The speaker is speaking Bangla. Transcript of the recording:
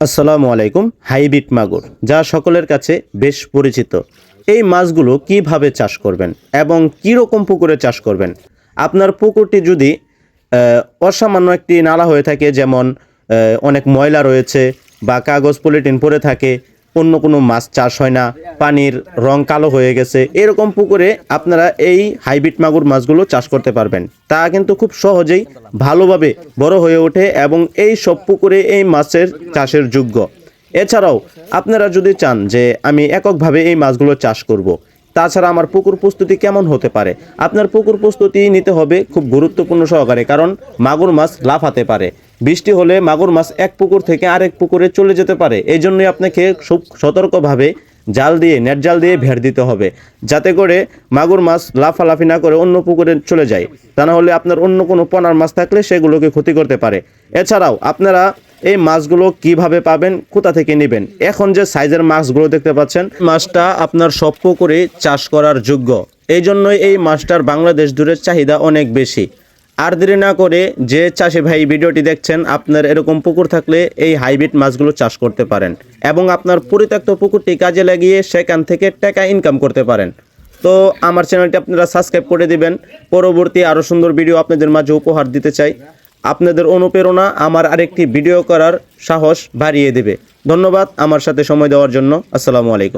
আসসালামু আলাইকুম। হাইব্রিড মাগুর যা সকলের কাছে বেশ পরিচিত, এই মাছগুলো কিভাবে চাষ করবেন এবং কি রকম পুকুরে চাষ করবেন। আপনার পুকুরটি যদি অসামান্য একটি নালা হয়ে থাকে, যেমন অনেক ময়লা রয়েছে বা কাগজ পলিথিন পড়ে থাকে, অন্য কোনো মাছ চাষ হয় না, পানির রং কালো হয়ে গেছে, এরকম পুকুরে আপনারা এই হাইব্রিড মাগুর মাছগুলো চাষ করতে পারবেন। তা কিন্তু খুব সহজেই ভালোভাবে বড় হয়ে ওঠে এবং এই সব পুকুরে এই মাছের চাষের যোগ্য। এছাড়াও আপনারা যদি চান যে আমি এককভাবে এই মাছগুলো চাষ করব, তাছাড়া আমার পুকুর প্রস্তুতি কেমন হতে পারে, আপনার পুকুর প্রস্তুতি নিতে হবে খুব গুরুত্বপূর্ণ সহকারে, কারণ মাগুর মাছ লাফাতে পারে। বৃষ্টি হলে মাগুর মাছ এক পুকুর থেকে আরেক পুকুরে চলে যেতে পারে। এই জন্যই আপনাকে খুব সতর্কভাবে জাল দিয়ে, নেট জাল দিয়ে ভেড় দিতে হবে, যাতে করে মাগুর মাছ লাফালাফি না করে অন্য পুকুরে চলে যায়। তা না হলে আপনার অন্য কোনো পোনার মাছ থাকলে সেগুলোকে ক্ষতি করতে পারে। এছাড়াও আপনারা এই মাছগুলো কিভাবে পাবেন, কোথা থেকে নেবেন, এখন যে সাইজের মাছগুলো দেখতে পাচ্ছেন, মাছটা আপনার সব পুকুরে চাষ করার যোগ্য। এই জন্যই এই মাছটার বাংলাদেশ জুড়ে চাহিদা অনেক বেশি। আর দেরি না করে যে চাষি ভাই ভিডিওটি দেখছেন, আপনার এরকম পুকুর থাকলে এই হাইব্রিড মাছগুলো চাষ করতে পারেন এবং আপনার পরিত্যক্ত পুকুরটি কাজে লাগিয়ে সেখান থেকে টাকা ইনকাম করতে পারেন। তো আমার চ্যানেলটি আপনারা সাবস্ক্রাইব করে দিবেন। পরবর্তী আরও সুন্দর ভিডিও আপনাদের মাঝে উপহার দিতে চাই। আপনাদের অনুপ্রেরণা আমার আরেকটি ভিডিও করার সাহস বাড়িয়ে দেবে। ধন্যবাদ আমার সাথে সময় দেওয়ার জন্য। আসসালামু আলাইকুম।